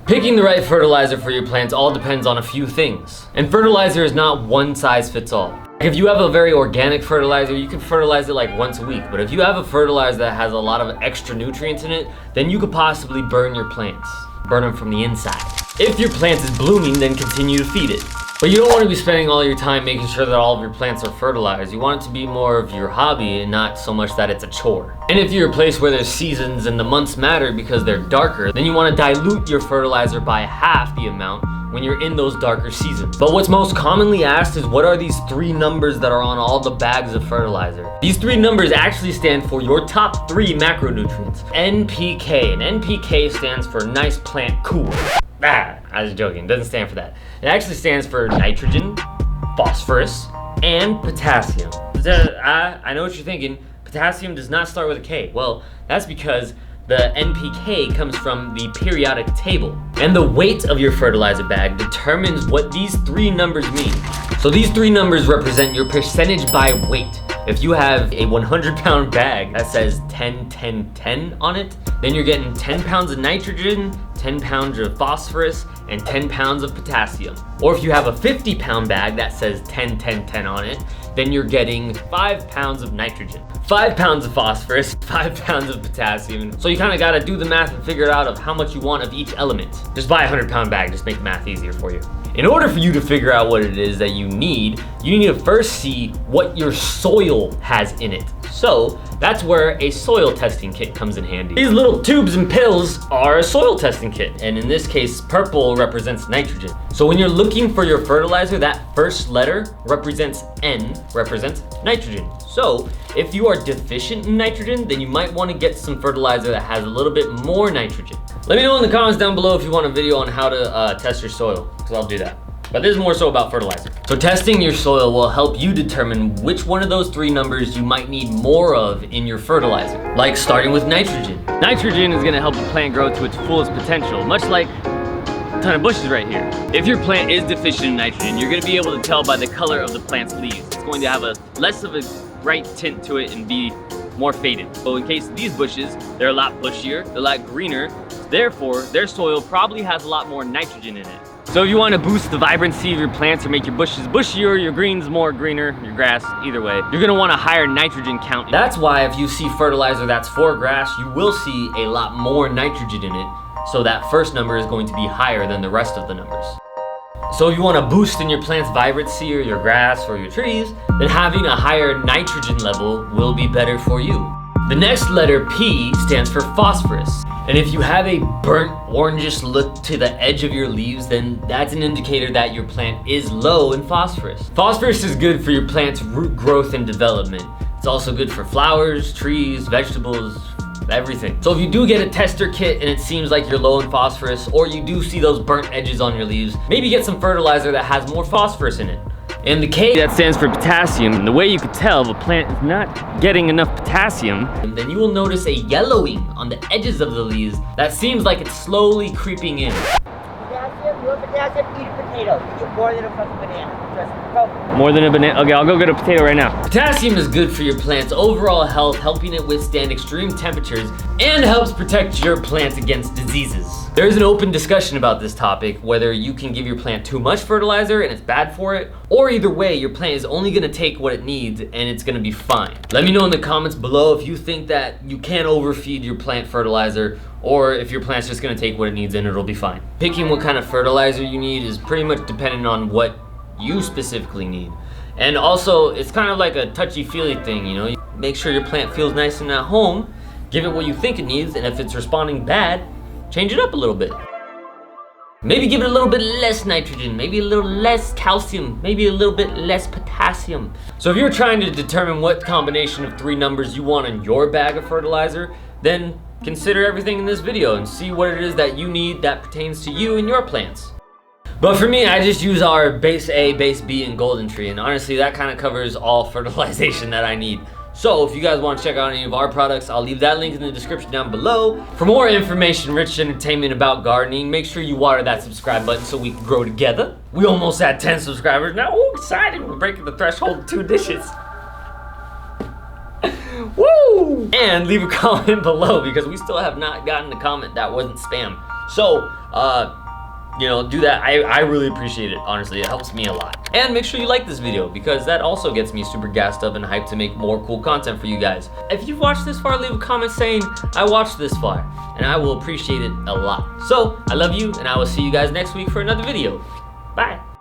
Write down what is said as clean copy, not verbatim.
Picking the right fertilizer for your plants all depends on a few things. And fertilizer is not one size fits all. If you have a very organic fertilizer, you can fertilize it like once a week. But if you have a fertilizer that has a lot of extra nutrients in it, then you could possibly burn your plants. Burn them from the inside. If your plant is blooming, then continue to feed it. But you don't want to be spending all your time making sure that all of your plants are fertilized. You want it to be more of your hobby and not so much that it's a chore. And if you're a place where there's seasons and the months matter because they're darker, then you want to dilute your fertilizer by half the amount when you're in those darker seasons. But what's most commonly asked is, what are these 3 numbers that are on all the bags of fertilizer? These 3 numbers actually stand for your top 3 macronutrients. NPK, and NPK stands for nice plant cool. I was joking, it doesn't stand for that. It actually stands for nitrogen, phosphorus, and potassium. I know what you're thinking, potassium does not start with a K. Well, that's because the NPK comes from the periodic table. And the weight of your fertilizer bag determines what these 3 numbers mean. So these 3 numbers represent your percentage by weight. If you have a 100-pound bag that says 10, 10, 10 on it, then you're getting 10 pounds of nitrogen, 10 pounds of phosphorus, and 10 pounds of potassium. Or if you have a 50-pound bag that says 10, 10, 10 on it, then you're getting 5 pounds of nitrogen, 5 pounds of phosphorus, 5 pounds of potassium. So you kind of got to do the math and figure out of how much you want of each element. Just buy a 100-pound bag, just make the math easier for you. In order for you to figure out what it is that you need to first see what your soil has in it. So that's where a soil testing kit comes in handy. These little tubes and pills are a soil testing kit, and in this case, purple represents nitrogen. So when you're looking for your fertilizer, that first letter represents N, represents nitrogen. So if you are deficient in nitrogen, then you might want to get some fertilizer that has a little bit more nitrogen. Let me know in the comments down below if you want a video on how to test your soil, because I'll do that. But this is more so about fertilizer. So testing your soil will help you determine which one of those 3 numbers you might need more of in your fertilizer. Like starting with nitrogen. Nitrogen is gonna help the plant grow to its fullest potential, much like a ton of bushes right here. If your plant is deficient in nitrogen, you're gonna be able to tell by the color of the plant's leaves. It's going to have a less of a bright tint to it and be more faded. So in case of these bushes, they're a lot bushier, they're a lot greener, therefore their soil probably has a lot more nitrogen in it. So if you want to boost the vibrancy of your plants or make your bushes bushier, your greens more greener, your grass, either way, you're gonna want a higher nitrogen count. That's why if you see fertilizer that's for grass, you will see a lot more nitrogen in it. So that first number is going to be higher than the rest of the numbers. So if you want to boost in your plant's vibrancy or your grass or your trees, then having a higher nitrogen level will be better for you. The next letter P stands for phosphorus. And if you have a burnt orangish look to the edge of your leaves, then that's an indicator that your plant is low in phosphorus. Phosphorus is good for your plant's root growth and development. It's also good for flowers, trees, vegetables, everything. So if you do get a tester kit and it seems like you're low in phosphorus, or you do see those burnt edges on your leaves, maybe get some fertilizer that has more phosphorus in it. And the K, that stands for potassium. And the way you can tell if a plant is not getting enough potassium, then you will notice a yellowing on the edges of the leaves that seems like it's slowly creeping in. Potassium, you want potassium, eat a potato. You get more than a fucking banana. Just go. More than a banana? Okay, I'll go get a potato right now. Potassium is good for your plant's overall health, helping it withstand extreme temperatures, and helps protect your plant against diseases. There is an open discussion about this topic, whether you can give your plant too much fertilizer and it's bad for it, or either way, your plant is only gonna take what it needs and it's gonna be fine. Let me know in the comments below if you think that you can overfeed your plant fertilizer, or if your plant's just gonna take what it needs and it'll be fine. Picking what kind of fertilizer you need is pretty much dependent on what you specifically need. And also, it's kind of like a touchy-feely thing, you know? Make sure your plant feels nice and at home, give it what you think it needs, and if it's responding bad, change it up a little bit. Maybe give it a little bit less nitrogen, maybe a little less calcium, maybe a little bit less potassium. So if you're trying to determine what combination of 3 numbers you want in your bag of fertilizer, then consider everything in this video and see what it is that you need that pertains to you and your plants. But for me, I just use our base A, base B, and golden tree, and honestly that kind of covers all fertilization that I need. So if you guys want to check out any of our products, I'll leave that link in the description down below. For more information, rich entertainment about gardening, make sure you water that subscribe button so we can grow together. We almost had 10 subscribers now. Ooh, excited. We're breaking the threshold of 2 dishes. Woo! And leave a comment below because we still have not gotten a comment that wasn't spam. So you know, do that. I really appreciate it, honestly. It helps me a lot. And make sure you like this video, because that also gets me super gassed up and hyped to make more cool content for you guys. If you've watched this far, leave a comment saying, I watched this far, and I will appreciate it a lot. So, I love you, and I will see you guys next week for another video. Bye.